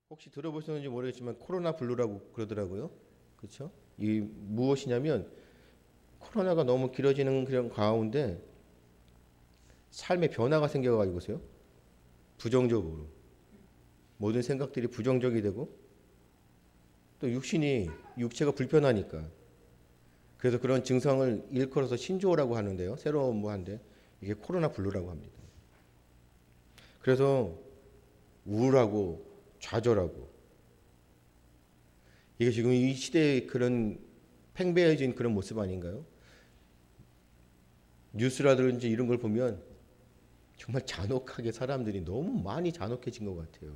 혹시 들어보셨는지 모르겠지만 코로나 블루라고 그러더라고요. 그렇죠? 이 무엇이냐면 코로나가 너무 길어지는 그런 가운데 삶의 변화가 생겨가지고서요. 부정적으로 모든 생각들이 부정적이 되고 또 육체가 불편하니까 그래서 그런 증상을 일컬어서 신조어라고 하는데요. 새로운 한데 이게 코로나 블루라고 합니다. 그래서 우울하고 좌절하고 이게 지금 이 시대의 그런 팽배해진 그런 모습 아닌가요? 뉴스라든지 이런 걸 보면 정말 잔혹하게 사람들이 너무 많이 잔혹해진 것 같아요.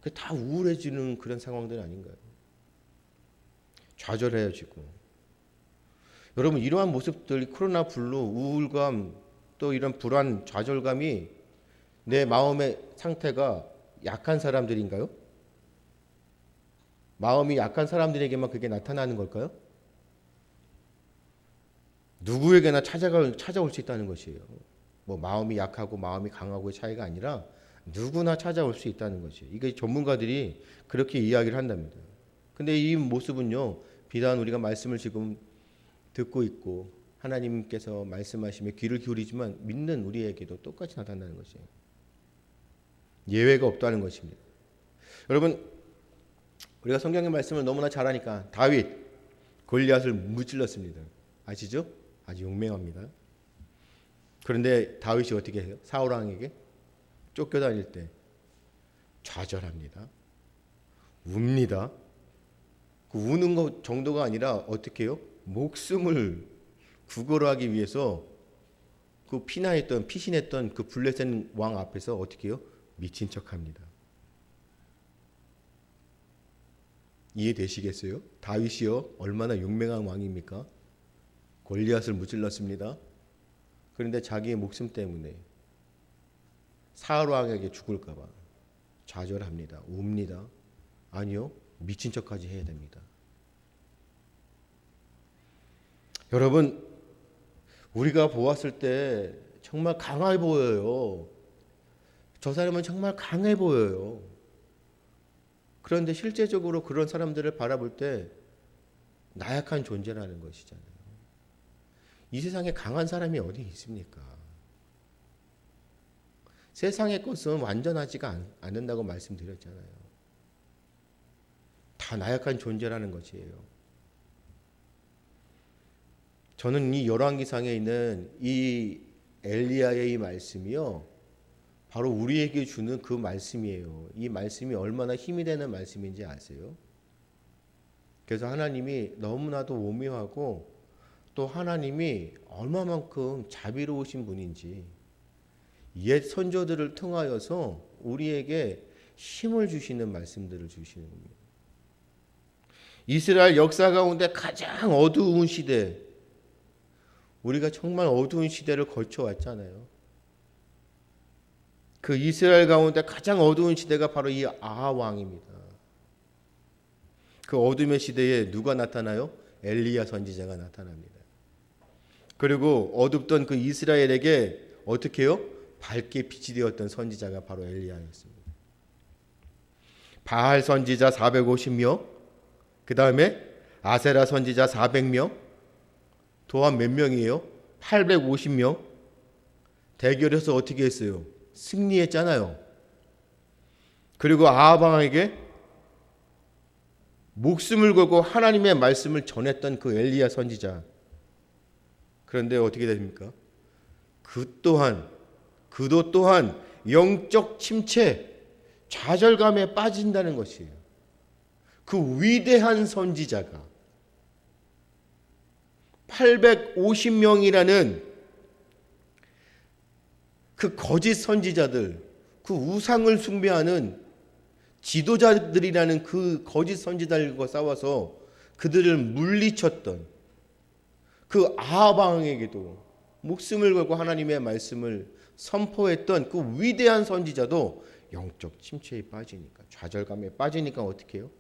그 다 우울해지는 그런 상황들 아닌가요? 좌절해지고. 여러분 이러한 모습들 코로나 블루, 우울감 또 이런 불안, 좌절감이 내 마음의 상태가 약한 사람들인가요? 마음이 약한 사람들에게만 그게 나타나는 걸까요? 누구에게나 찾아올 수 있다는 것이에요. 뭐 마음이 약하고 마음이 강하고의 차이가 아니라 누구나 찾아올 수 있다는 것이에요. 이게 전문가들이 그렇게 이야기를 한답니다. 근데 이 모습은요, 비단 우리가 말씀을 지금 듣고 있고 하나님께서 말씀하시며 귀를 기울이지만 믿는 우리에게도 똑같이 나타난다는 것이에요. 예외가 없다는 것입니다. 여러분, 우리가 성경의 말씀을 너무나 잘 아니까 다윗 골리앗을 무찔렀습니다. 아시죠? 아주 용맹합니다. 그런데 다윗이 어떻게 해요? 사울 왕에게 쫓겨다닐 때 좌절합니다. 웁니다. 그 우는 것 정도가 아니라 어떻게 해요? 목숨을 구걸하기 위해서 그 피신했던 그 블레셋 왕 앞에서 어떻게 해요? 미친 척합니다. 이해되시겠어요? 다윗이요 얼마나 용맹한 왕입니까? 골리앗을 무찔렀습니다. 그런데 자기의 목숨 때문에 사울 왕에게 죽을까봐 좌절합니다. 웁니다. 아니요, 미친 척까지 해야 됩니다. 여러분, 우리가 보았을 때 정말 강해 보여요. 저 사람은 정말 강해 보여요. 그런데 실제적으로 그런 사람들을 바라볼 때 나약한 존재라는 것이잖아요. 이 세상에 강한 사람이 어디 있습니까? 세상의 것은 완전하지가 않는다고 말씀드렸잖아요. 다 나약한 존재라는 것이에요. 저는 이 열왕기상에 있는 이 엘리야의 이 말씀이요, 바로 우리에게 주는 그 말씀이에요. 이 말씀이 얼마나 힘이 되는 말씀인지 아세요? 그래서 하나님이 너무나도 오묘하고 또 하나님이 얼마만큼 자비로우신 분인지 옛 선조들을 통하여서 우리에게 힘을 주시는 말씀들을 주시는 겁니다. 이스라엘 역사 가운데 가장 어두운 시대, 우리가 정말 어두운 시대를 거쳐왔잖아요. 그 이스라엘 가운데 가장 어두운 시대가 바로 이 아하 왕입니다. 그 어둠의 시대에 누가 나타나요? 엘리야 선지자가 나타납니다. 그리고 어둡던 그 이스라엘에게 어떻게 해요? 밝게 빛이 되었던 선지자가 바로 엘리야였습니다. 바알 선지자 450명, 그 다음에 아세라 선지자 400명, 또한 몇 명이에요? 850명. 대결해서 어떻게 했어요? 승리했잖아요. 그리고 아합 왕에게 목숨을 걸고 하나님의 말씀을 전했던 그 엘리야 선지자. 그런데 어떻게 됩니까? 그도 또한 영적 침체, 좌절감에 빠진다는 것이에요. 그 위대한 선지자가 850명이라는 그 거짓 선지자들, 그 우상을 숭배하는 지도자들이라는 그 거짓 선지자들과 싸워서 그들을 물리쳤던 그 아합 왕에게도 목숨을 걸고 하나님의 말씀을 선포했던 그 위대한 선지자도 영적 침체에 빠지니까, 좌절감에 빠지니까 어떻게 해요?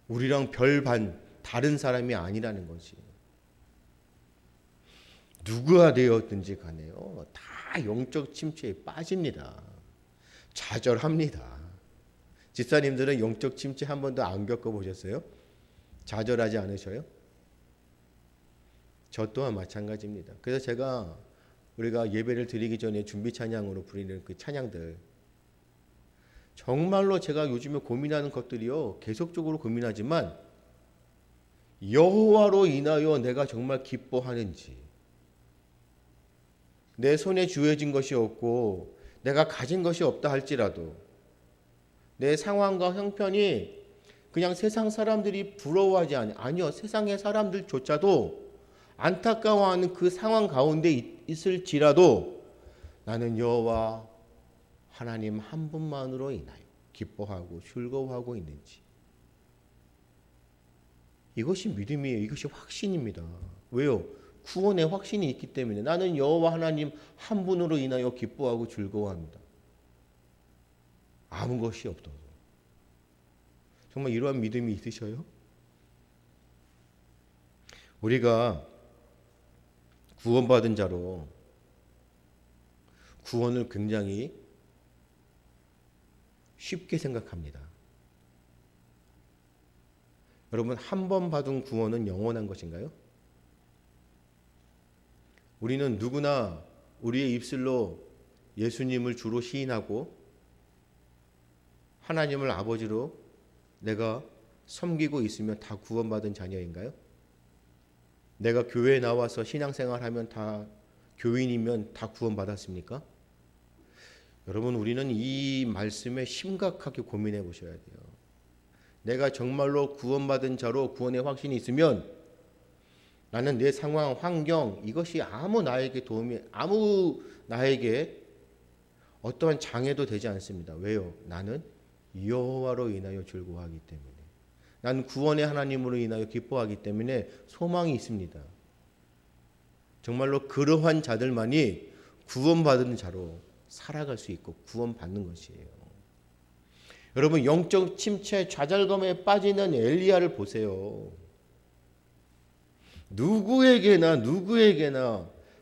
우리랑 별반 다른 사람이 아니라는 거지. 누구가 되었든지 간에요. 다 영적 침체에 빠집니다. 좌절합니다. 집사님들은 영적 침체 한 번도 안 겪어보셨어요? 좌절하지 않으셔요? 저 또한 마찬가지입니다. 그래서 제가 우리가 예배를 드리기 전에 준비 찬양으로 부르는 그 찬양들, 정말로 제가 요즘에 고민하는 것들이요, 계속적으로 고민하지만 여호와로 인하여 내가 정말 기뻐하는지, 내 손에 주어진 것이 없고 내가 가진 것이 없다 할지라도 내 상황과 형편이 그냥 세상 사람들이 부러워하지 아니요, 세상의 사람들조차도 안타까워하는 그 상황 가운데 있을지라도 나는 여호와 하나님 한 분만으로 인하여 기뻐하고 즐거워하고 있는지, 이것이 믿음이에요. 이것이 확신입니다. 왜요? 구원의 확신이 있기 때문에 나는 여호와 하나님 한 분으로 인하여 기뻐하고 즐거워합니다. 아무 것이 없어도. 정말 이러한 믿음이 있으셔요? 우리가 구원받은 자로 구원을 굉장히 쉽게 생각합니다. 여러분, 한 번 받은 구원은 영원한 것인가요? 우리는 누구나 우리의 입술로 예수님을 주로 시인하고 하나님을 아버지로 내가 섬기고 있으면 다 구원받은 자녀인가요? 내가 교회에 나와서 신앙생활하면 다 교인이면 다 구원받았습니까? 여러분, 우리는 이 말씀에 심각하게 고민해 보셔야 돼요. 내가 정말로 구원받은 자로 구원의 확신이 있으면 나는 내 상황, 환경, 이것이 아무 나에게 어떠한 장애도 되지 않습니다. 왜요? 나는 여호와로 인하여 즐거워하기 때문에, 나는 구원의 하나님으로 인하여 기뻐하기 때문에 소망이 있습니다. 정말로 그러한 자들만이 구원받은 자로 살아갈 수 있고 구원받는 것이에요. 여러분, 영적 침체, 좌절감에 빠지는 엘리야를 보세요. 누구에게나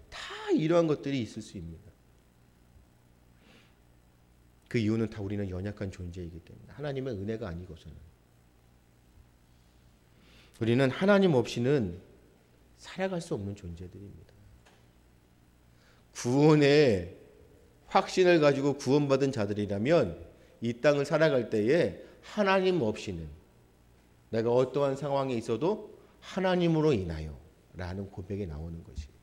다 이러한 것들이 있을 수 있습니다. 그 이유는 다 우리는 연약한 존재이기 때문에, 하나님의 은혜가 아니고서는. 우리는 하나님 없이는 살아갈 수 없는 존재들입니다. 구원의 확신을 가지고 구원받은 자들이라면 이 땅을 살아갈 때에 하나님 없이는, 내가 어떠한 상황에 있어도 하나님으로 인하여 라는 고백이 나오는 것이에요.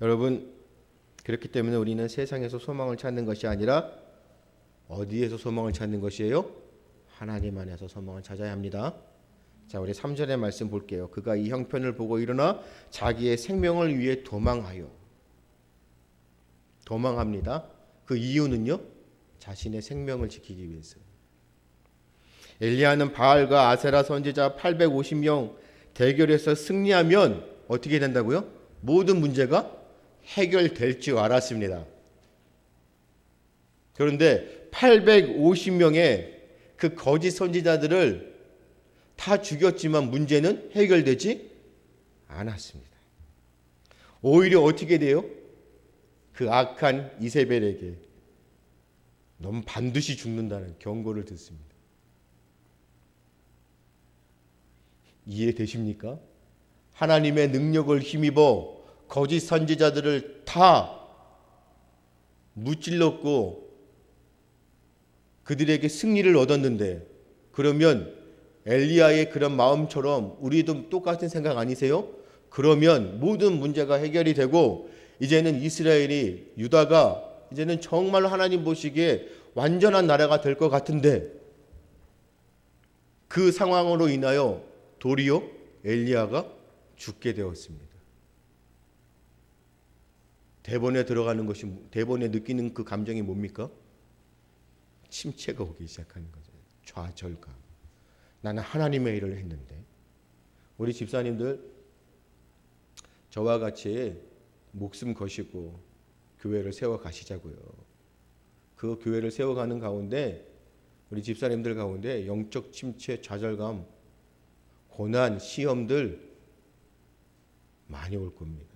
여러분, 그렇기 때문에 우리는 세상에서 소망을 찾는 것이 아니라 어디에서 소망을 찾는 것이에요? 하나님 안에서 소망을 찾아야 합니다. 자, 우리 3절의 말씀 볼게요. 그가 이 형편을 보고 일어나 자기의 생명을 위해 도망합니다. 그 이유는요, 자신의 생명을 지키기 위해서. 엘리야는 바알과 아세라 선지자 850명 대결해서 승리하면 어떻게 된다고요? 모든 문제가 해결될 줄 알았습니다. 그런데 850명의 그 거짓 선지자들을 다 죽였지만 문제는 해결되지 않았습니다. 오히려 어떻게 돼요? 그 악한 이세벨에게 넌 반드시 죽는다는 경고를 듣습니다. 이해되십니까? 하나님의 능력을 힘입어 거짓 선지자들을 다 무찔렀고 그들에게 승리를 얻었는데, 그러면 엘리야의 그런 마음처럼 우리도 똑같은 생각 아니세요? 그러면 모든 문제가 해결이 되고 이제는 이스라엘이, 유다가 이제는 정말로 하나님 보시기에 완전한 나라가 될 것 같은데, 그 상황으로 인하여 도리어 엘리야가 죽게 되었습니다. 대본에 느끼는 그 감정이 뭡니까? 침체가 오기 시작하는 거죠. 좌절감. 나는 하나님의 일을 했는데. 우리 집사님들, 저와 같이 목숨 거시고 교회를 세워 가시자고요. 그 교회를 세워가는 가운데 우리 집사님들 가운데 영적 침체, 좌절감, 고난, 시험들 많이 올 겁니다.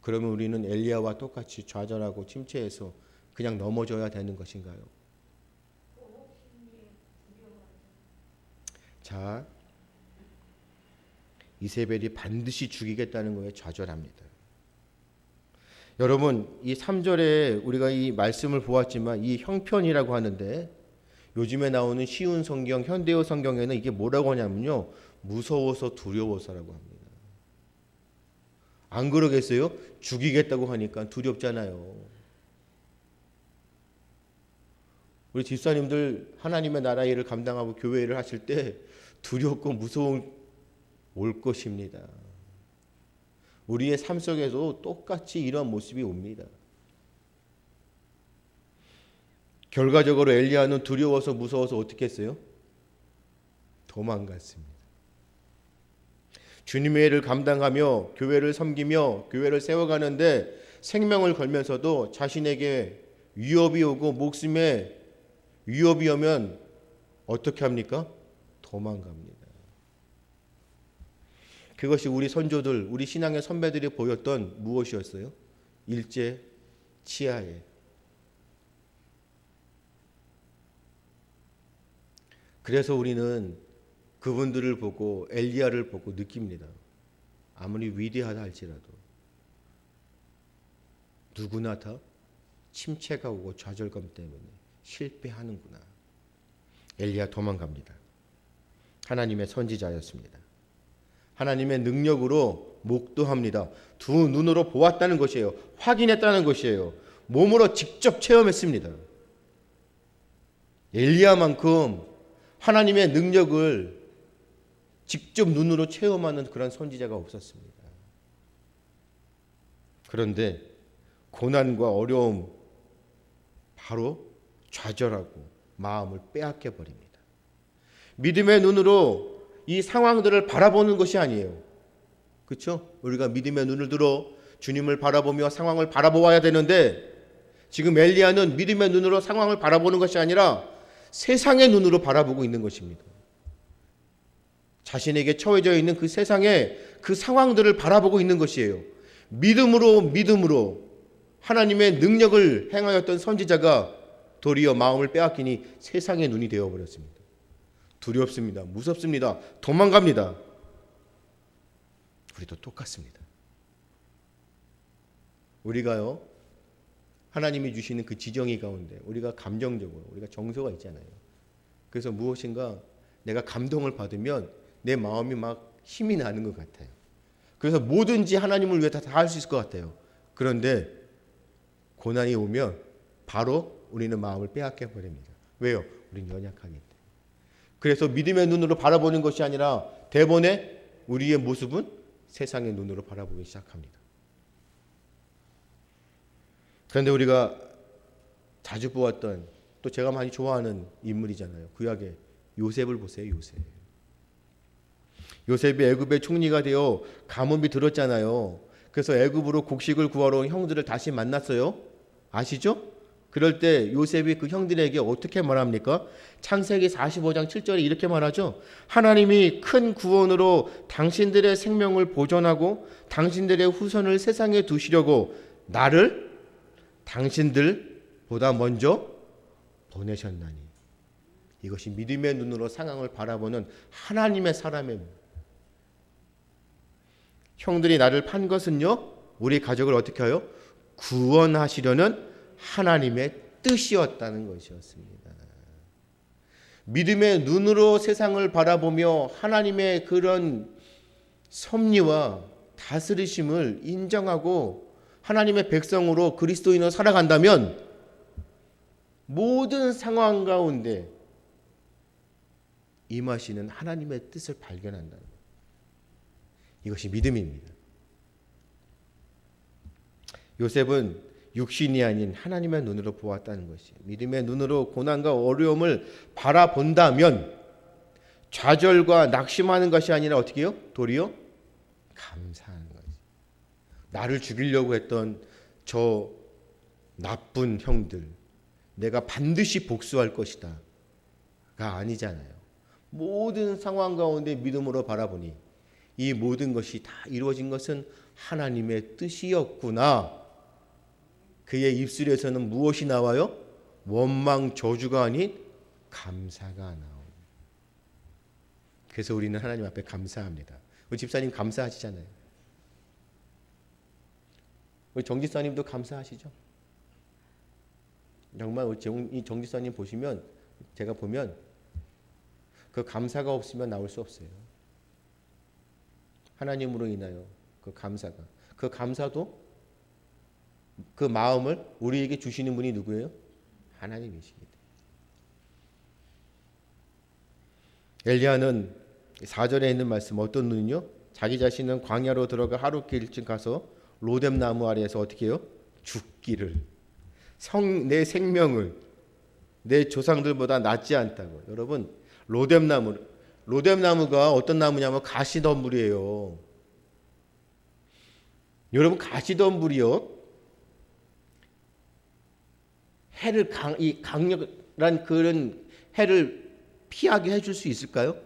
그러면 우리는 엘리야와 똑같이 좌절하고 침체해서 그냥 넘어져야 되는 것인가요? 자, 이세벨이 반드시 죽이겠다는 거에 좌절합니다. 여러분, 이 3절에 우리가 이 말씀을 보았지만 이 형편이라고 하는데 요즘에 나오는 쉬운 성경, 현대어 성경에는 이게 뭐라고 하냐면요, 무서워서 두려워서라고 합니다. 안 그러겠어요? 죽이겠다고 하니까 두렵잖아요. 우리 집사님들 하나님의 나라 일을 감당하고 교회 일을 하실 때 두렵고 무서움 올 것입니다. 우리의 삶 속에도 똑같이 이런 모습이 옵니다. 결과적으로 엘리야는 두려워서 무서워서 어떻게 했어요? 도망갔습니다. 주님의 일을 감당하며 교회를 섬기며 교회를 세워가는데 생명을 걸면서도 자신에게 위협이 오고 목숨에 위협이 오면 어떻게 합니까? 도망갑니다. 그것이 우리 선조들, 우리 신앙의 선배들이 보였던 무엇이었어요? 일제 치하에. 그래서 우리는 그분들을 보고 엘리야를 보고 느낍니다. 아무리 위대하다 할지라도 누구나 다 침체가 오고 좌절감 때문에 실패하는구나. 엘리야 도망갑니다. 하나님의 선지자였습니다. 하나님의 능력으로 목도합니다. 두 눈으로 보았다는 것이에요. 확인했다는 것이에요. 몸으로 직접 체험했습니다. 엘리야만큼 하나님의 능력을 직접 눈으로 체험하는 그런 선지자가 없었습니다. 그런데 고난과 어려움, 바로 좌절하고 마음을 빼앗겨 버립니다. 믿음의 눈으로 이 상황들을 바라보는 것이 아니에요. 그렇죠? 우리가 믿음의 눈을 들어 주님을 바라보며 상황을 바라보아야 되는데 지금 엘리야는 믿음의 눈으로 상황을 바라보는 것이 아니라 세상의 눈으로 바라보고 있는 것입니다. 자신에게 처해져 있는 그 세상의 그 상황들을 바라보고 있는 것이에요. 믿음으로 하나님의 능력을 행하였던 선지자가 도리어 마음을 빼앗기니 세상의 눈이 되어버렸습니다. 두렵습니다. 무섭습니다. 도망갑니다. 우리도 똑같습니다. 우리가요, 하나님이 주시는 그 지정의 가운데 우리가 감정적으로, 우리가 정서가 있잖아요. 그래서 무엇인가 내가 감동을 받으면 내 마음이 막 힘이 나는 것 같아요. 그래서 뭐든지 하나님을 위해 다 할 수 있을 것 같아요. 그런데 고난이 오면 바로 우리는 마음을 빼앗겨 버립니다. 왜요? 우리는 연약하기 때문에. 그래서 믿음의 눈으로 바라보는 것이 아니라 대번에 우리의 모습은 세상의 눈으로 바라보기 시작합니다. 그런데 우리가 자주 보았던, 또 제가 많이 좋아하는 인물이잖아요. 구약의 요셉을 보세요. 요셉이 애굽의 총리가 되어 가뭄이 들었잖아요. 그래서 애굽으로 곡식을 구하러 온 형들을 다시 만났어요. 아시죠? 그럴 때 요셉이 그 형들에게 어떻게 말합니까? 창세기 45장 7절에 이렇게 말하죠. 하나님이 큰 구원으로 당신들의 생명을 보존하고 당신들의 후손을 세상에 두시려고 나를 당신들보다 먼저 보내셨나니. 이것이 믿음의 눈으로 상황을 바라보는 하나님의 사람의, 형들이 나를 판 것은요, 우리 가족을 어떻게 하여? 구원하시려는 하나님의 뜻이었다는 것이었습니다. 믿음의 눈으로 세상을 바라보며 하나님의 그런 섭리와 다스리심을 인정하고 하나님의 백성으로 그리스도인으로 살아간다면 모든 상황 가운데 임하시는 하나님의 뜻을 발견한다는 것. 이것이 믿음입니다. 요셉은 육신이 아닌 하나님의 눈으로 보았다는 것이에요. 믿음의 눈으로 고난과 어려움을 바라본다면 좌절과 낙심하는 것이 아니라 어떻게 해요? 도리어 감사하는 거지. 나를 죽이려고 했던 저 나쁜 형들, 내가 반드시 복수할 것이다 가 아니잖아요. 모든 상황 가운데 믿음으로 바라보니 이 모든 것이 다 이루어진 것은 하나님의 뜻이었구나. 그의 입술에서는 무엇이 나와요? 원망 저주가 아닌 감사가 나옵니다. 그래서 우리는 하나님 앞에 감사합니다. 우리 집사님 감사하시잖아요. 우리 정집사님도 감사하시죠? 정말 이 정집사님 보시면 제가 보면 그 감사가 없으면 나올 수 없어요. 하나님으로 인하여 그 감사가, 그 감사도 그 마음을 우리에게 주시는 분이 누구예요? 하나님이십니다. 엘리야는 4절에 있는 말씀 어떤 눈이요? 자기 자신은 광야로 들어가 하루길쯤 가서 로뎀 나무 아래에서 어떻게 해요? 죽기를, 내 생명을 내 조상들보다 낫지 않다고. 여러분, 로뎀 나무가 어떤 나무냐면 가시덤불이에요. 여러분, 가시덤불이요, 해를 이 강력한 그런 해를 피하게 해줄 수 있을까요?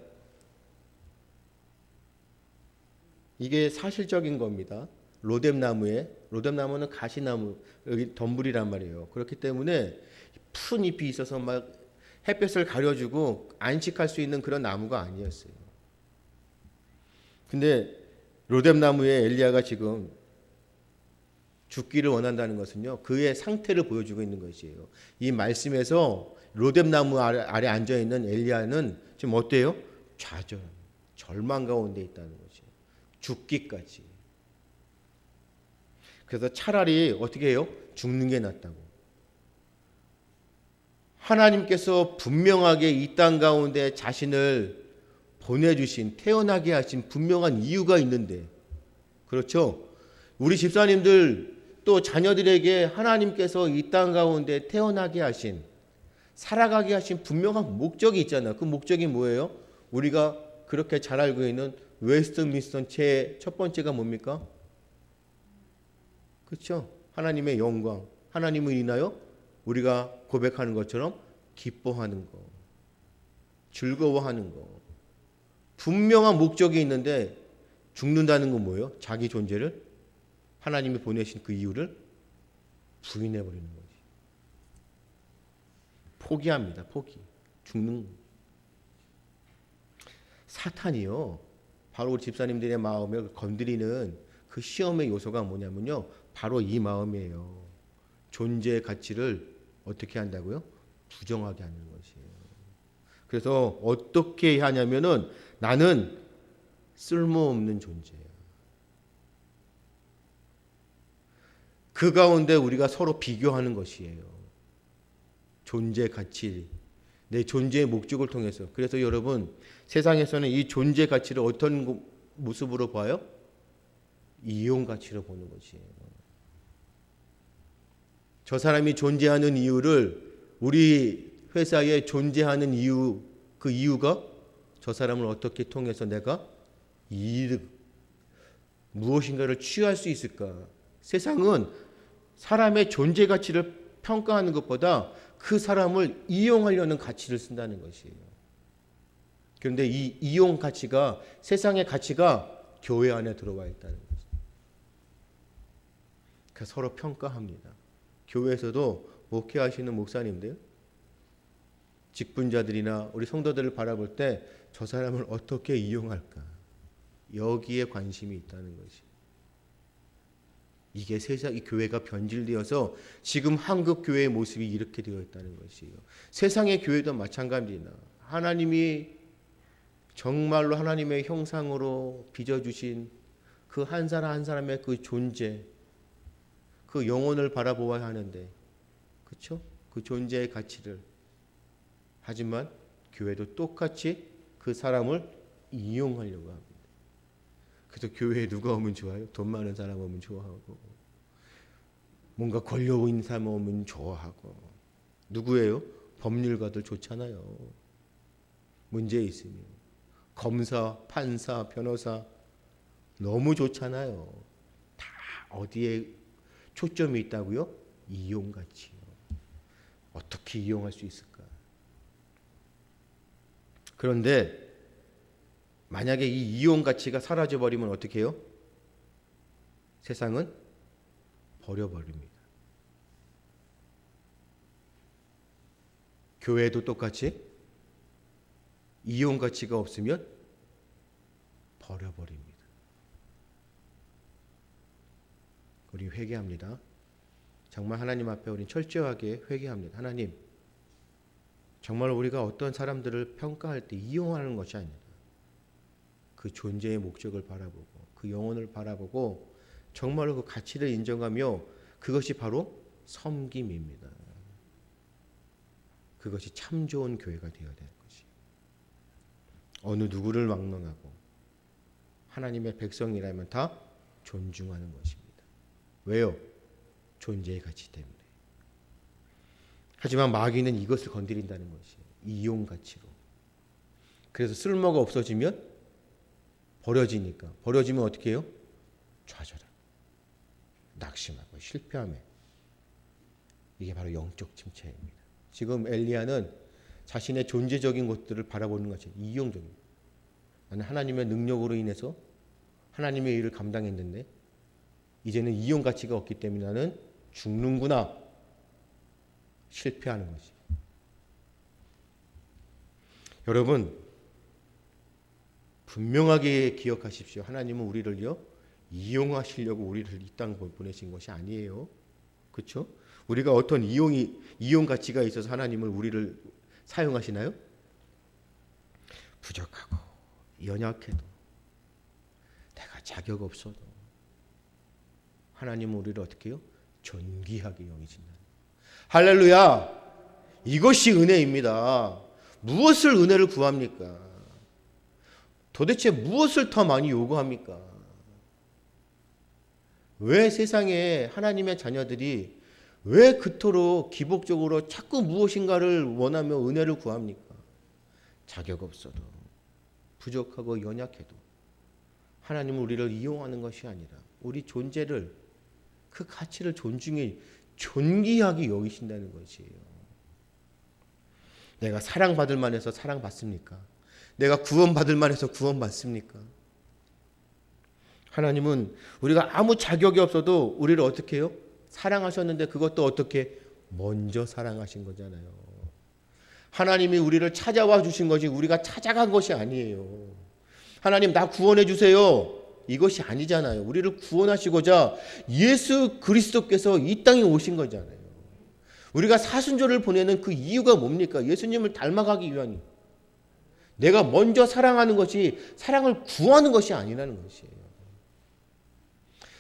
이게 사실적인 겁니다. 로뎀 나무는 가시나무, 여기 덤불이란 말이에요. 그렇기 때문에 푸른 잎이 있어서 막 햇볕을 가려주고 안식할 수 있는 그런 나무가 아니었어요. 근데 로뎀 나무에 엘리야가 지금 죽기를 원한다는 것은요, 그의 상태를 보여주고 있는 것이에요. 이 말씀에서 로뎀 나무 아래 앉아 있는 엘리야는 지금 어때요? 좌절, 절망 가운데 있다는 거죠. 죽기까지. 그래서 차라리 어떻게 해요? 죽는 게 낫다고. 하나님께서 분명하게 이 땅 가운데 자신을 보내주신, 태어나게 하신 분명한 이유가 있는데, 그렇죠? 우리 집사님들 또 자녀들에게 하나님께서 이 땅 가운데 태어나게 하신, 살아가게 하신 분명한 목적이 있잖아요. 그 목적이 뭐예요? 우리가 그렇게 잘 알고 있는 웨스트민스터 첫 번째가 뭡니까? 그렇죠? 하나님의 영광, 하나님을 인하여 우리가 고백하는 것처럼 기뻐하는 거, 즐거워하는 거. 분명한 목적이 있는데 죽는다는 건 뭐예요? 자기 존재를, 하나님이 보내신 그 이유를 부인해버리는 거지. 포기합니다. 포기. 죽는. 사탄이요, 바로 우리 집사님들의 마음을 건드리는 그 시험의 요소가 뭐냐면요, 바로 이 마음이에요. 존재의 가치를 어떻게 한다고요? 부정하게 하는 것이에요. 그래서 어떻게 하냐면은 나는 쓸모없는 존재야. 그 가운데 우리가 서로 비교하는 것이에요. 존재 가치, 내 존재의 목적을 통해서. 그래서 여러분, 세상에서는 이 존재 가치를 어떤 모습으로 봐요? 이용 가치로 보는 것이에요. 저 사람이 존재하는 이유를, 우리 회사에 존재하는 이유, 그 이유가 저 사람을 어떻게 통해서 내가 이득, 무엇인가를 취할 수 있을까? 세상은 사람의 존재 가치를 평가하는 것보다 그 사람을 이용하려는 가치를 쓴다는 것이에요. 그런데 이 이용 가치가, 세상의 가치가 교회 안에 들어와 있다는 거죠. 그래서 서로 평가합니다. 교회에서도 목회하시는 목사님들, 직분자들이나 우리 성도들을 바라볼 때 저 사람을 어떻게 이용할까? 여기에 관심이 있다는 것이. 이게 이 교회가 변질되어서 지금 한국 교회의 모습이 이렇게 되어 있다는 것이에요. 세상의 교회도 마찬가지입니다. 하나님이 정말로 하나님의 형상으로 빚어주신 그 한 사람 한 사람의 그 존재, 그 영혼을 바라보아야 하는데, 그렇죠? 그 존재의 가치를. 하지만 교회도 똑같이 그 사람을 이용하려고 합니다. 그래서 교회에 누가 오면 좋아요? 돈 많은 사람 오면 좋아하고, 뭔가 권력 있는 사람 오면 좋아하고. 누구예요? 법률가들 좋잖아요. 문제 있으면. 검사, 판사, 변호사 너무 좋잖아요. 다 어디에 초점이 있다고요? 이용가치요. 어떻게 이용할 수 있을까? 그런데 만약에 이 이용 가치가 사라져 버리면 어떻게 해요? 세상은 버려버립니다. 교회도 똑같이 이용 가치가 없으면 버려버립니다. 우리 회개합니다. 정말 하나님 앞에 우리 철저하게 회개합니다. 하나님, 정말 우리가 어떤 사람들을 평가할 때 이용하는 것이 아니라 그 존재의 목적을 바라보고 그 영혼을 바라보고 정말로 그 가치를 인정하며 그것이 바로 섬김입니다. 그것이 참 좋은 교회가 되어야 되는 것이. 어느 누구를 막론하고 하나님의 백성이라면 다 존중하는 것입니다. 왜요? 존재의 가치 때문에. 하지만 마귀는 이것을 건드린다는 것이에요. 이용 가치로. 그래서 쓸모가 없어지면 버려지니까. 버려지면 어떻게 해요? 좌절하고 낙심하고 실패하며. 이게 바로 영적 침체입니다. 지금 엘리야는 자신의 존재적인 것들을 바라보는 것이 이용적입니다. 나는 하나님의 능력으로 인해서 하나님의 일을 감당했는데 이제는 이용 가치가 없기 때문에 나는 죽는구나. 실패하는 것이. 여러분, 분명하게 기억하십시오. 하나님은 우리를요 이용하시려고 우리를 이 땅 보내신 것이 아니에요. 그렇죠? 우리가 어떤 이용 가치가 있어서 하나님을 우리를 사용하시나요? 부족하고 연약해도 내가 자격 없어도 하나님은 우리를 어떻게 해요? 존귀하게 여기신다. 할렐루야! 이것이 은혜입니다. 무엇을 은혜를 구합니까? 도대체 무엇을 더 많이 요구합니까? 왜 세상에 하나님의 자녀들이 왜 그토록 기복적으로 자꾸 무엇인가를 원하며 은혜를 구합니까? 자격 없어도 부족하고 연약해도 하나님은 우리를 이용하는 것이 아니라 우리 존재를 그 가치를 존귀하게 여기신다는 것이에요. 내가 사랑받을 만해서 사랑받습니까? 내가 구원받을 만해서 구원받습니까? 하나님은 우리가 아무 자격이 없어도 우리를 어떻게 해요? 사랑하셨는데 그것도 어떻게? 먼저 사랑하신 거잖아요. 하나님이 우리를 찾아와 주신 것이 우리가 찾아간 것이 아니에요. 하나님 나 구원해 주세요. 이것이 아니잖아요. 우리를 구원하시고자 예수 그리스도께서 이 땅에 오신 거잖아요. 우리가 사순절을 보내는 그 이유가 뭡니까? 예수님을 닮아가기 위한. 내가 먼저 사랑하는 것이 사랑을 구하는 것이 아니라는 것이에요.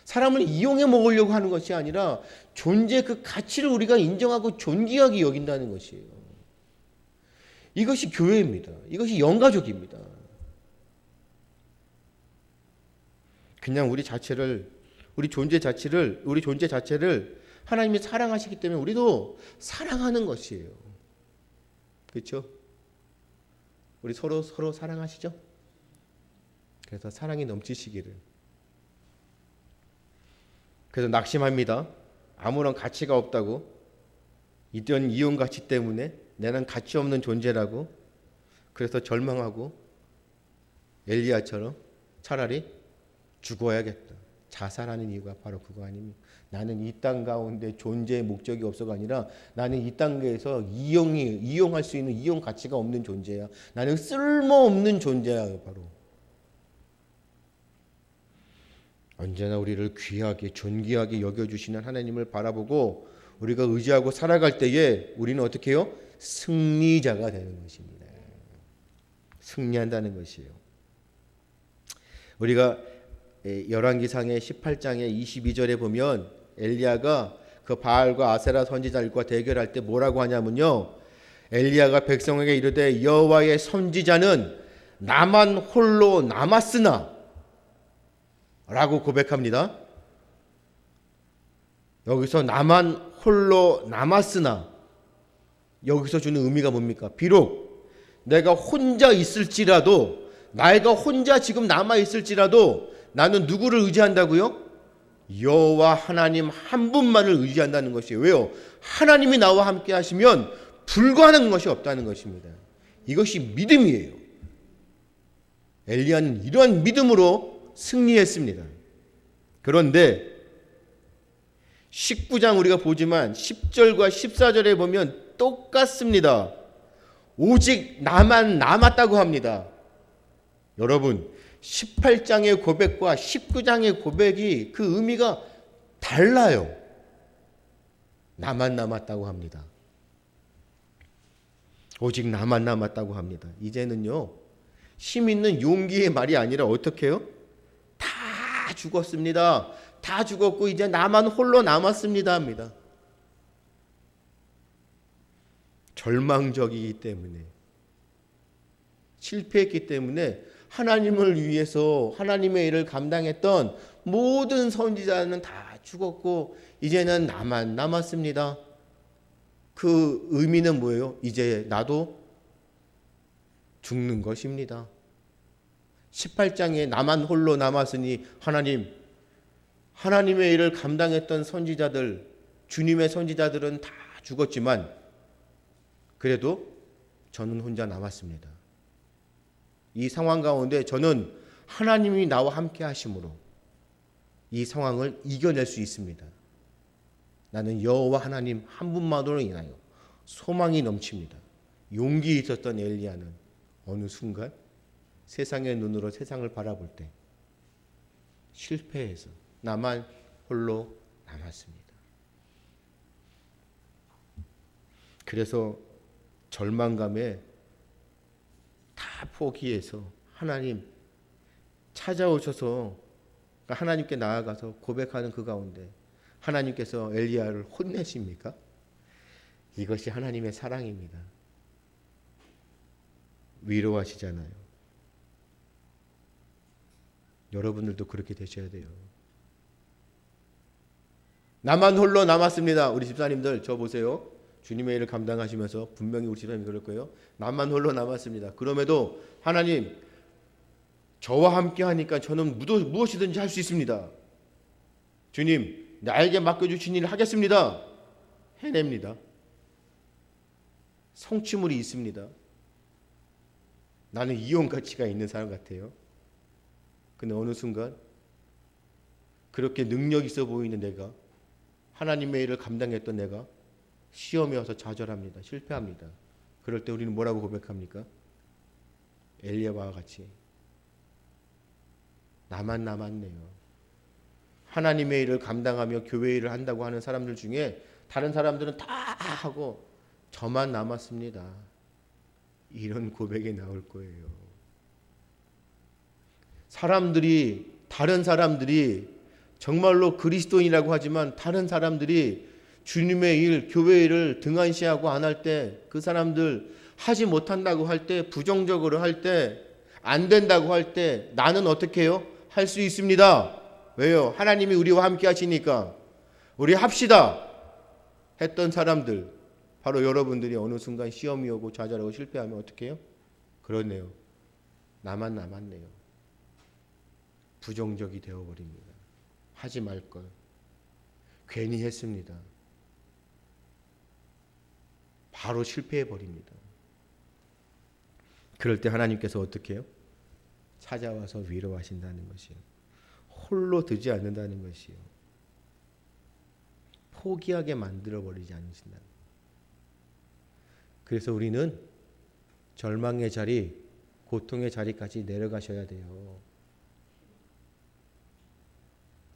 사람을 이용해 먹으려고 하는 것이 아니라 존재 그 가치를 우리가 인정하고 존귀하게 여긴다는 것이에요. 이것이 교회입니다. 이것이 영가족입니다. 그냥 우리 존재 자체를 하나님이 사랑하시기 때문에 우리도 사랑하는 것이에요. 그렇죠? 우리 서로 사랑하시죠? 그래서 사랑이 넘치시기를. 그래서 낙심합니다. 아무런 가치가 없다고. 이런 이용 가치 때문에 나는 가치 없는 존재라고. 그래서 절망하고 엘리야처럼 차라리 죽어야겠다. 자살하는 이유가 바로 그거 아닙니까? 나는 이 땅 가운데 존재의 목적이 없어가 아니라 나는 이 땅에서 이용할 수 있는 이용 가치가 없는 존재야. 나는 쓸모없는 존재야. 바로. 언제나 우리를 귀하게 존귀하게 여겨주시는 하나님을 바라보고 우리가 의지하고 살아갈 때에 우리는 어떻게 해요? 승리자가 되는 것입니다. 승리한다는 것이에요. 우리가 열왕기상의 18장의 22절에 보면 엘리야가 그 바알과 아세라 선지자들과 대결할 때 뭐라고 하냐면요. 엘리야가 백성에게 이르되 여호와의 선지자는 나만 홀로 남았으나 라고 고백합니다. 여기서 나만 홀로 남았으나 여기서 주는 의미가 뭡니까? 비록 내가 혼자 있을지라도 나이가 혼자 지금 남아 있을지라도 나는 누구를 의지한다고요? 여호와 하나님 한 분만을 의지한다는 것이에요. 왜요? 하나님이 나와 함께 하시면 불가능한 것이 없다는 것입니다. 이것이 믿음이에요. 엘리야는 이러한 믿음으로 승리했습니다. 그런데 19장 우리가 보지만 10절과 14절에 보면 똑같습니다. 오직 나만 남았다고 합니다. 여러분, 18장의 고백과 19장의 고백이 그 의미가 달라요. 나만 남았다고 합니다. 오직 나만 남았다고 합니다. 이제는요, 힘 있는 용기의 말이 아니라 어떻게 해요? 다 죽었습니다. 다 죽었고 이제 나만 홀로 남았습니다 합니다. 절망적이기 때문에, 실패했기 때문에 하나님을 위해서 하나님의 일을 감당했던 모든 선지자는 다 죽었고 이제는 나만 남았습니다. 그 의미는 뭐예요? 이제 나도 죽는 것입니다. 18장에 나만 홀로 남았으니 하나님의 일을 감당했던 선지자들, 주님의 선지자들은 다 죽었지만 그래도 저는 혼자 남았습니다. 이 상황 가운데 저는 하나님이 나와 함께 하심으로 이 상황을 이겨낼 수 있습니다. 나는 여호와 하나님 한 분만으로 인하여 소망이 넘칩니다. 용기 있었던 엘리야는 어느 순간 세상의 눈으로 세상을 바라볼 때 실패해서 나만 홀로 남았습니다. 그래서 절망감에 다 포기해서 하나님 찾아오셔서 하나님께 나아가서 고백하는 그 가운데 하나님께서 엘리야를 혼내십니까? 이것이 하나님의 사랑입니다. 위로하시잖아요. 여러분들도 그렇게 되셔야 돼요. 나만 홀로 남았습니다. 우리 집사님들 저 보세요. 주님의 일을 감당하시면서 분명히 우리 집사님 그럴 거예요. 나만 홀로 남았습니다. 그럼에도 하나님 저와 함께 하니까 저는 무엇이든지 할 수 있습니다. 주님 나에게 맡겨주신 일을 하겠습니다. 해냅니다. 성취물이 있습니다. 나는 이용 가치가 있는 사람 같아요. 근데 어느 순간 그렇게 능력 있어 보이는 내가, 하나님의 일을 감당했던 내가 시험에 와서 좌절합니다. 실패합니다. 그럴 때 우리는 뭐라고 고백합니까? 엘리야와 같이 나만 남았네요. 하나님의 일을 감당하며 교회 일을 한다고 하는 사람들 중에 다른 사람들은 다 하고 저만 남았습니다. 이런 고백이 나올 거예요. 다른 사람들이 정말로 그리스도인이라고 하지만 다른 사람들이 주님의 일, 교회 일을 등한시하고 안 할 때, 그 사람들 하지 못한다고 할 때, 부정적으로 할 때, 안 된다고 할 때 나는 어떻게 해요? 할 수 있습니다. 왜요? 하나님이 우리와 함께 하시니까. 우리 합시다 했던 사람들, 바로 여러분들이 어느 순간 시험이 오고 좌절하고 실패하면 어떻게 해요? 그러네요. 나만 남았네요. 부정적이 되어버립니다. 하지 말걸. 괜히 했습니다. 바로 실패해버립니다. 그럴 때 하나님께서 어떻게 해요? 찾아와서 위로하신다는 것이요. 홀로 두지 않는다는 것이요. 포기하게 만들어버리지 않으신다. 그래서 우리는 절망의 자리, 고통의 자리까지 내려가셔야 돼요.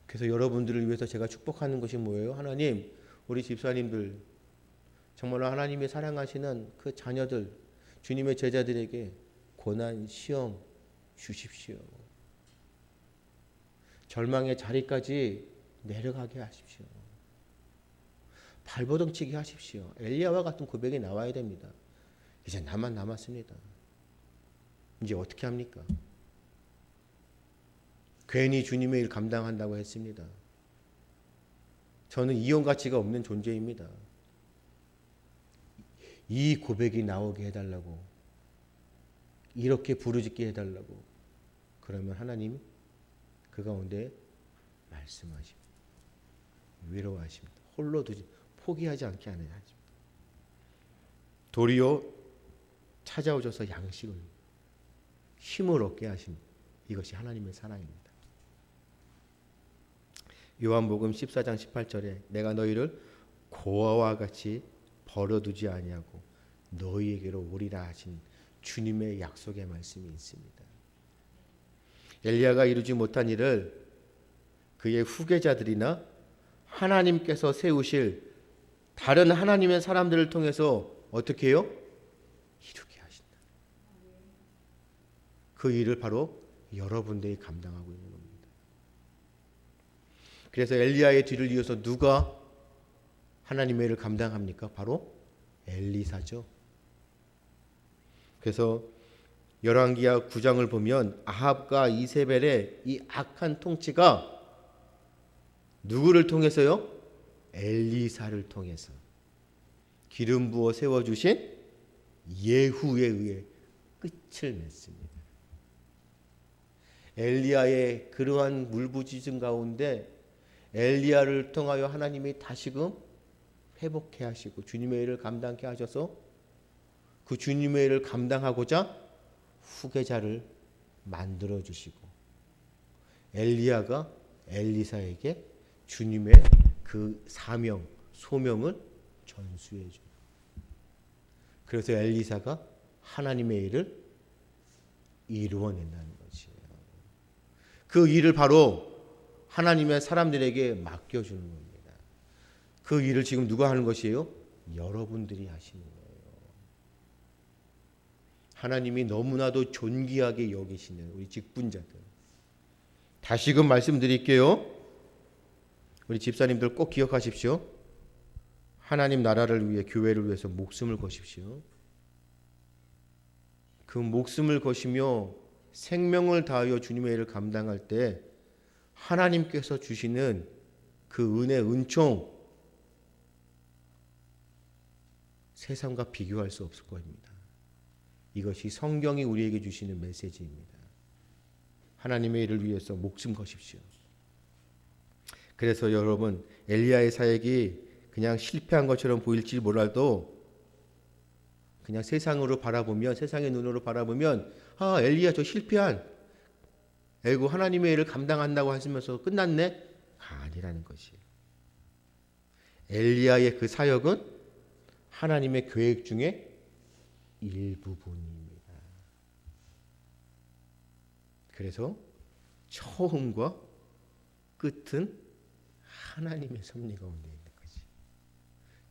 그래서 여러분들을 위해서 제가 축복하는 것이 뭐예요? 하나님, 우리 집사님들, 정말로 하나님이 사랑하시는 그 자녀들, 주님의 제자들에게 고난, 시험 주십시오. 절망의 자리까지 내려가게 하십시오. 발버둥치게 하십시오. 엘리야와 같은 고백이 나와야 됩니다. 이제 나만 남았습니다. 이제 어떻게 합니까? 괜히 주님의 일 감당한다고 했습니다. 저는 이용 가치가 없는 존재입니다. 이 고백이 나오게 해달라고, 이렇게 부르짖게 해달라고, 그러면 하나님 그 가운데 말씀하십니다. 위로하십니다. 홀로 두지 포기하지 않게 하십니다. 도리어 찾아오셔서 양식을 힘을 얻게 하십니다. 이것이 하나님의 사랑입니다. 요한복음 14장 18절에 내가 너희를 고아와 같이 버려두지 아니하고 너희에게로 오리라 하신 주님의 약속의 말씀이 있습니다. 엘리야가 이루지 못한 일을 그의 후계자들이나 하나님께서 세우실 다른 하나님의 사람들을 통해서 어떻게 해요? 이루게 하신다. 그 일을 바로 여러분들이 감당하고 있는 겁니다. 그래서 엘리야의 뒤를 이어서 누가 하나님의 일을 감당합니까? 바로 엘리사죠. 그래서 열왕기하 9장을 보면 아합과 이세벨의 이 악한 통치가 누구를 통해서요? 엘리사를 통해서 기름 부어 세워주신 예후에 의해 끝을 맺습니다. 엘리야의 그러한 물부짖음 가운데 엘리야를 통하여 하나님이 다시금 회복해 하시고 주님의 일을 감당케 하셔서 그 주님의 일을 감당하고자 후계자를 만들어 주시고 엘리야가 엘리사에게 주님의 그 사명, 소명을 전수해 줍니다. 그래서 엘리사가 하나님의 일을 이루어낸다는 것이에요. 그 일을 바로 하나님의 사람들에게 맡겨주는 겁니다. 그 일을 지금 누가 하는 것이에요? 여러분들이 하시는 거예요. 하나님이 너무나도 존귀하게 여기시는 우리 직분자들. 다시금 말씀드릴게요. 우리 집사님들 꼭 기억하십시오. 하나님 나라를 위해 교회를 위해서 목숨을 거십시오. 그 목숨을 거시며 생명을 다하여 주님의 일을 감당할 때 하나님께서 주시는 그 은혜, 은총 세상과 비교할 수 없을 겁니다. 이것이 성경이 우리에게 주시는 메시지입니다. 하나님의 일을 위해서 목숨 거십시오. 그래서 여러분 엘리야의 사역이 그냥 실패한 것처럼 보일지 몰라도 그냥 세상으로 바라보면 세상의 눈으로 바라보면 아 엘리야 저 실패한 에고 하나님의 일을 감당한다고 하시면서 끝났네? 아니라는 것이에요. 엘리야의 그 사역은 하나님의 계획 중에 일부분입니다. 그래서 처음과 끝은 하나님의 섭리 가운데 있는 거지.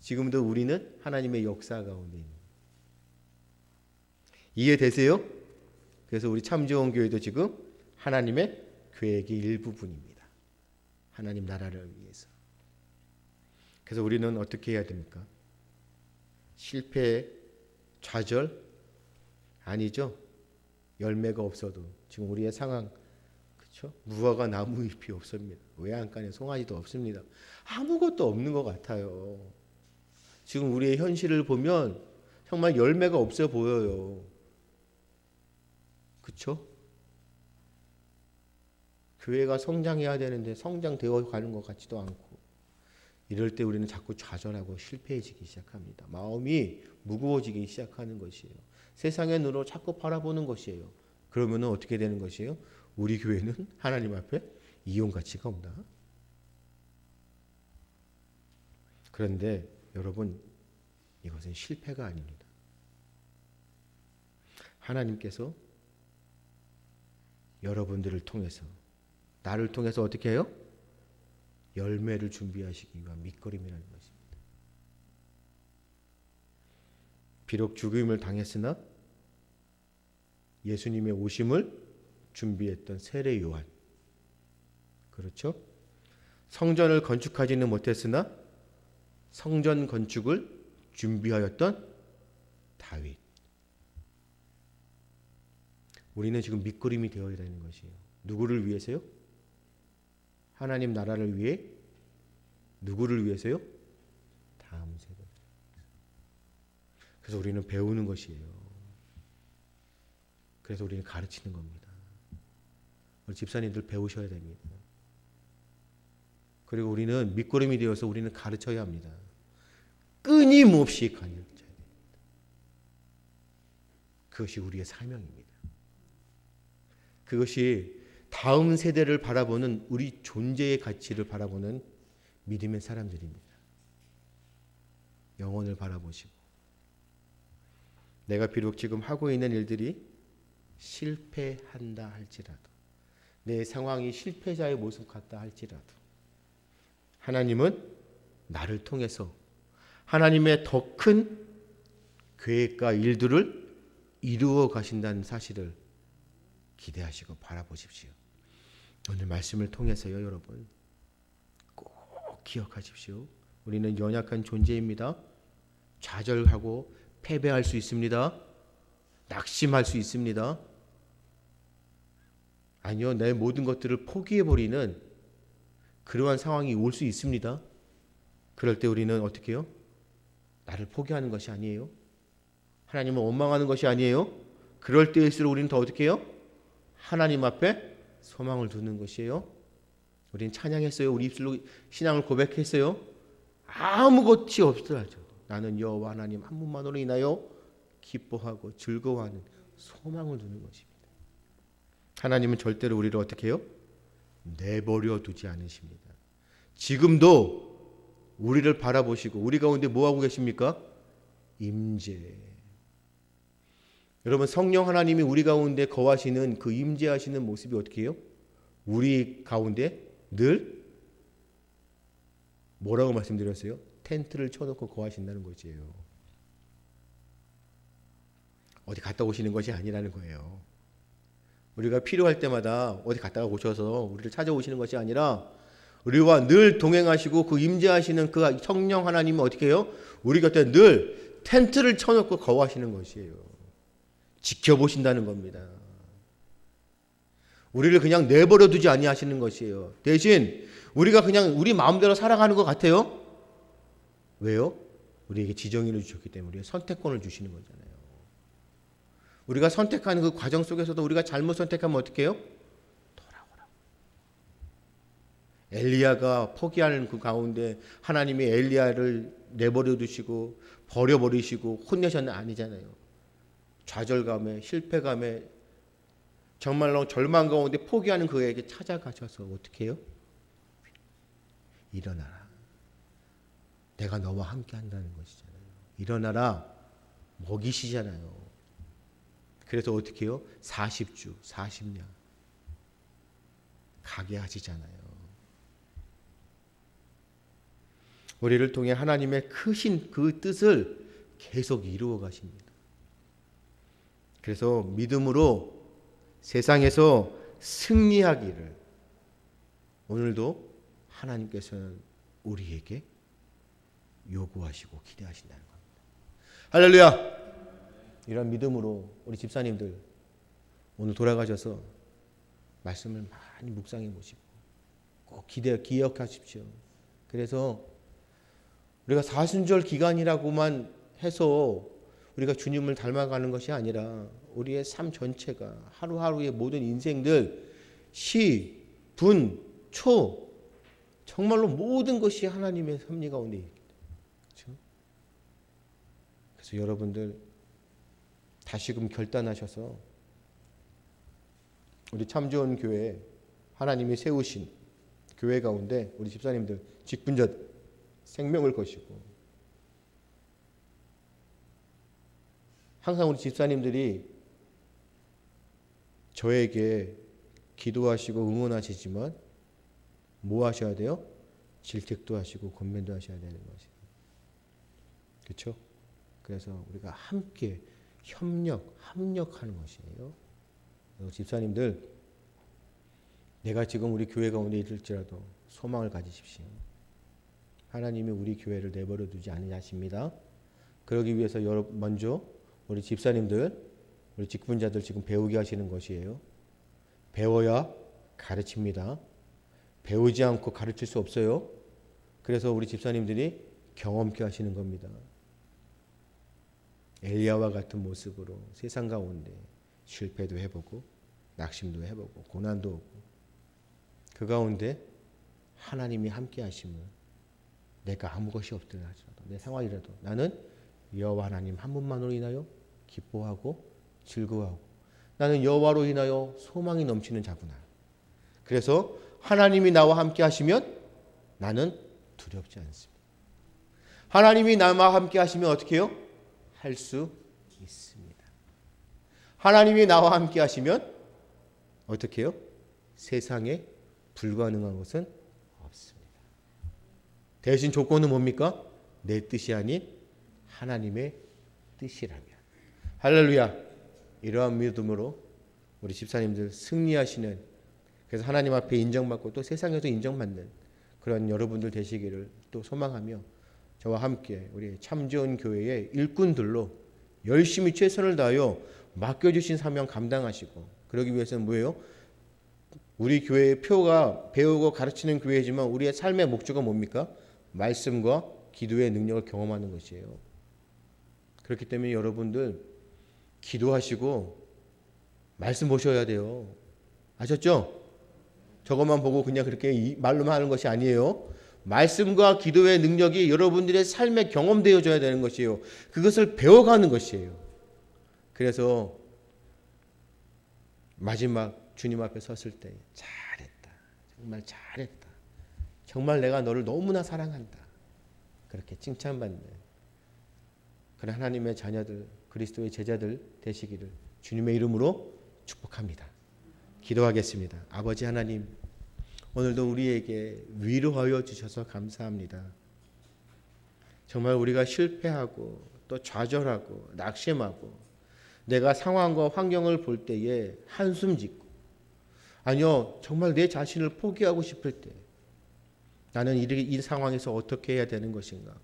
지금도 우리는 하나님의 역사 가운데 있는 거예요. 이해되세요? 그래서 우리 참좋은 교회도 지금 하나님의 계획의 일부분입니다. 하나님 나라를 위해서. 그래서 우리는 어떻게 해야 됩니까? 실패, 좌절? 아니죠. 열매가 없어도 지금 우리의 상황 그렇죠? 무화과 나무 잎이 없습니다. 외양간에 송아지도 없습니다. 아무것도 없는 것 같아요. 지금 우리의 현실을 보면 정말 열매가 없어 보여요. 그렇죠? 교회가 성장해야 되는데 성장되어 가는 것 같지도 않고 이럴 때 우리는 자꾸 좌절하고 실패해지기 시작합니다. 마음이 무거워지기 시작하는 것이에요. 세상의 눈으로 자꾸 바라보는 것이에요. 그러면 어떻게 되는 것이에요? 우리 교회는 하나님 앞에 이용 가치가 없나? 그런데 여러분 이것은 실패가 아닙니다. 하나님께서 여러분들을 통해서 나를 통해서 어떻게 해요? 열매를 준비하시기 위한 밑거름이라는 것입니다. 비록 죽임을 당했으나 예수님의 오심을 준비했던 세례 요한. 그렇죠? 성전을 건축하지는 못했으나 성전 건축을 준비하였던 다윗. 우리는 지금 밑거름이 되어야 되는 것이에요. 누구를 위해서요? 하나님 나라를 위해. 누구를 위해서요? 다음 세대. 그래서 우리는 배우는 것이에요. 그래서 우리는 가르치는 겁니다. 우리 집사님들 배우셔야 됩니다. 그리고 우리는 밑거름이 되어서 우리는 가르쳐야 합니다. 끊임없이 가르쳐야 됩니다. 그것이 우리의 사명입니다. 그것이 다음 세대를 바라보는 우리 존재의 가치를 바라보는 믿음의 사람들입니다. 영혼을 바라보시고 내가 비록 지금 하고 있는 일들이 실패한다 할지라도 내 상황이 실패자의 모습 같다 할지라도 하나님은 나를 통해서 하나님의 더 큰 계획과 일들을 이루어 가신다는 사실을 기대하시고 바라보십시오. 오늘 말씀을 통해서요, 여러분 꼭 기억하십시오. 우리는 연약한 존재입니다. 좌절하고 패배할 수 있습니다. 낙심할 수 있습니다. 아니요, 내 모든 것들을 포기해버리는 그러한 상황이 올 수 있습니다. 그럴 때 우리는 어떻게 해요? 나를 포기하는 것이 아니에요. 하나님을 원망하는 것이 아니에요. 그럴 때일수록 우리는 더 어떻게 해요? 하나님 앞에 소망을 두는 것이에요. 우리는 찬양했어요. 우리 입술로 신앙을 고백했어요. 아무것이 없더라도 나는 여호와 하나님 한 분만으로 인하여 기뻐하고 즐거워하는 소망을 두는 것입니다. 하나님은 절대로 우리를 어떻게 해요? 내버려 두지 않으십니다. 지금도 우리를 바라보시고 우리 가운데 뭐하고 계십니까? 임재. 여러분 성령 하나님이 우리 가운데 거하시는 그 임재하시는 모습이 어떻게 해요? 우리 가운데 늘 뭐라고 말씀드렸어요? 텐트를 쳐놓고 거하신다는 것이에요. 어디 갔다 오시는 것이 아니라는 거예요. 우리가 필요할 때마다 어디 갔다가 오셔서 우리를 찾아오시는 것이 아니라 우리와 늘 동행하시고 그 임재하시는 그 성령 하나님이 어떻게 해요? 우리 곁에 늘 텐트를 쳐놓고 거하시는 것이에요. 지켜보신다는 겁니다. 우리를 그냥 내버려 두지 아니하시는 것이에요. 대신 우리가 그냥 우리 마음대로 살아가는 것 같아요. 왜요? 우리에게 지정인을 주셨기 때문에 우리의 선택권을 주시는 거잖아요. 우리가 선택하는 그 과정 속에서도 우리가 잘못 선택하면 어떻게 해요? 돌아오라고. 엘리야가 포기하는 그 가운데 하나님이 엘리야를 내버려 두시고 버려버리시고 혼내셨는 아니잖아요. 좌절감에 실패감에 정말로 절망 가운데 포기하는 그에게 찾아가셔서 어떻게 해요? 일어나라. 내가 너와 함께 한다는 것이잖아요. 일어나라. 먹이시잖아요. 그래서 어떻게 해요? 40주, 40년 가게 하시잖아요. 우리를 통해 하나님의 크신 그 뜻을 계속 이루어 가십니다. 그래서 믿음으로 세상에서 승리하기를 오늘도 하나님께서는 우리에게 요구하시고 기대하신다는 겁니다. 할렐루야! 이런 믿음으로 우리 집사님들 오늘 돌아가셔서 말씀을 많이 묵상해 보시고 꼭 기억하십시오. 그래서 우리가 사순절 기간이라고만 해서 우리가 주님을 닮아가는 것이 아니라 우리의 삶 전체가 하루하루의 모든 인생들 시, 분, 초 정말로 모든 것이 하나님의 섭리 가운데 있기 때문에 그렇죠? 그래서 여러분들 다시금 결단하셔서 우리 참좋은 교회 하나님이 세우신 교회 가운데 우리 집사님들 직분자 생명을 거시고 항상 우리 집사님들이 저에게 기도하시고 응원하시지만 뭐 하셔야 돼요? 질책도 하시고 권면도 하셔야 되는 것이에요. 그렇죠? 그래서 우리가 함께 합력하는 것이에요. 집사님들 내가 지금 우리 교회 가운데 있을지라도 소망을 가지십시오. 하나님이 우리 교회를 내버려 두지 않으십니다. 그러기 위해서 먼저 우리 집사님들 우리 직분자들 지금 배우게 하시는 것이에요. 배워야 가르칩니다. 배우지 않고 가르칠 수 없어요. 그래서 우리 집사님들이 경험케 하시는 겁니다. 엘리야와 같은 모습으로 세상 가운데 실패도 해보고 낙심도 해보고 고난도 오고 그 가운데 하나님이 함께 하시면 내가 아무 것이 없더라도 내 상황이라도 나는 여호와 하나님 한 분만으로 인하여 기뻐하고 즐거워하고 나는 여호와로 인하여 소망이 넘치는 자구나. 그래서 하나님이 나와 함께 하시면 나는 두렵지 않습니다. 하나님이 나와 함께 하시면 어떻게 해요? 할 수 있습니다. 하나님이 나와 함께 하시면 어떻게 해요? 세상에 불가능한 것은 없습니다. 대신 조건은 뭡니까? 내 뜻이 아닌 하나님의 뜻이라면. 할렐루야. 이러한 믿음으로 우리 집사님들 승리하시는, 그래서 하나님 앞에 인정받고 또 세상에서 인정받는 그런 여러분들 되시기를 또 소망하며 저와 함께 우리 참지원 교회의 일꾼들로 열심히 최선을 다하여 맡겨주신 사명 감당하시고, 그러기 위해서는 뭐예요? 우리 교회의 표가 배우고 가르치는 교회지만 우리의 삶의 목적은 뭡니까? 말씀과 기도의 능력을 경험하는 것이에요. 그렇기 때문에 여러분들 기도하시고 말씀 보셔야 돼요. 아셨죠? 저것만 보고 그냥 그렇게 말로만 하는 것이 아니에요. 말씀과 기도의 능력이 여러분들의 삶에 경험되어져야 되는 것이에요. 그것을 배워가는 것이에요. 그래서 마지막 주님 앞에 섰을 때 잘했다. 정말 잘했다. 정말 내가 너를 너무나 사랑한다. 그렇게 칭찬받는 그런 하나님의 자녀들, 그리스도의 제자들 되시기를 주님의 이름으로 축복합니다. 기도하겠습니다. 아버지 하나님, 오늘도 우리에게 위로하여 주셔서 감사합니다. 정말 우리가 실패하고 또 좌절하고 낙심하고 내가 상황과 환경을 볼 때에 한숨 짓고, 아니요, 정말 내 자신을 포기하고 싶을 때 나는 이 상황에서 어떻게 해야 되는 것인가?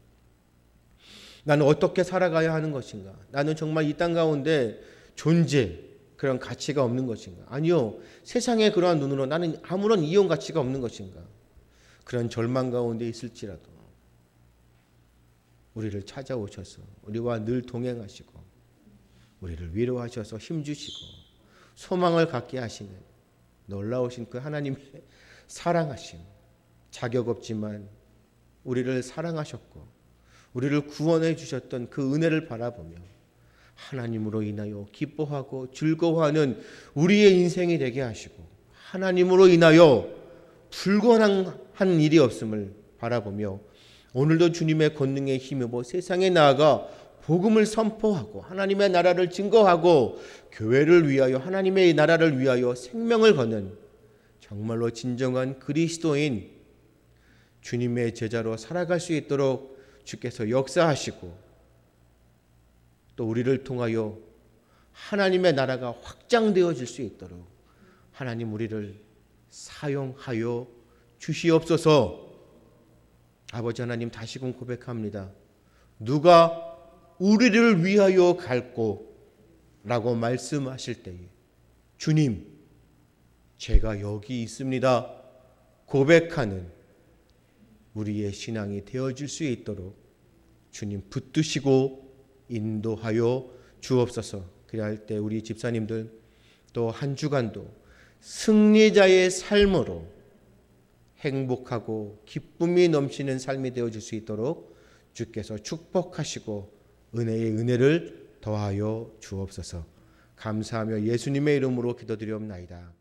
나는 어떻게 살아가야 하는 것인가? 나는 정말 이 땅 가운데 존재, 그런 가치가 없는 것인가? 아니요, 세상의 그러한 눈으로 나는 아무런 이용 가치가 없는 것인가? 그런 절망 가운데 있을지라도 우리를 찾아오셔서 우리와 늘 동행하시고 우리를 위로하셔서 힘주시고 소망을 갖게 하시는 놀라우신 그 하나님의 사랑하심, 자격 없지만 우리를 사랑하셨고 우리를 구원해 주셨던 그 은혜를 바라보며 하나님으로 인하여 기뻐하고 즐거워하는 우리의 인생이 되게 하시고, 하나님으로 인하여 불가능한 일이 없음을 바라보며 오늘도 주님의 권능에 힘입어 세상에 나아가 복음을 선포하고 하나님의 나라를 증거하고 교회를 위하여, 하나님의 나라를 위하여 생명을 거는 정말로 진정한 그리스도인 주님의 제자로 살아갈 수 있도록 주께서 역사하시고, 또 우리를 통하여 하나님의 나라가 확장되어질 수 있도록 하나님 우리를 사용하여 주시옵소서. 아버지 하나님, 다시금 고백합니다. 누가 우리를 위하여 갈꼬? 라고 말씀하실 때에 주님, 제가 여기 있습니다 고백하는 우리의 신앙이 되어질 수 있도록 주님 붙드시고 인도하여 주옵소서. 그래야 할 때 우리 집사님들 또 한 주간도 승리자의 삶으로 행복하고 기쁨이 넘치는 삶이 되어질 수 있도록 주께서 축복하시고 은혜의 은혜를 더하여 주옵소서. 감사하며 예수님의 이름으로 기도드리옵나이다.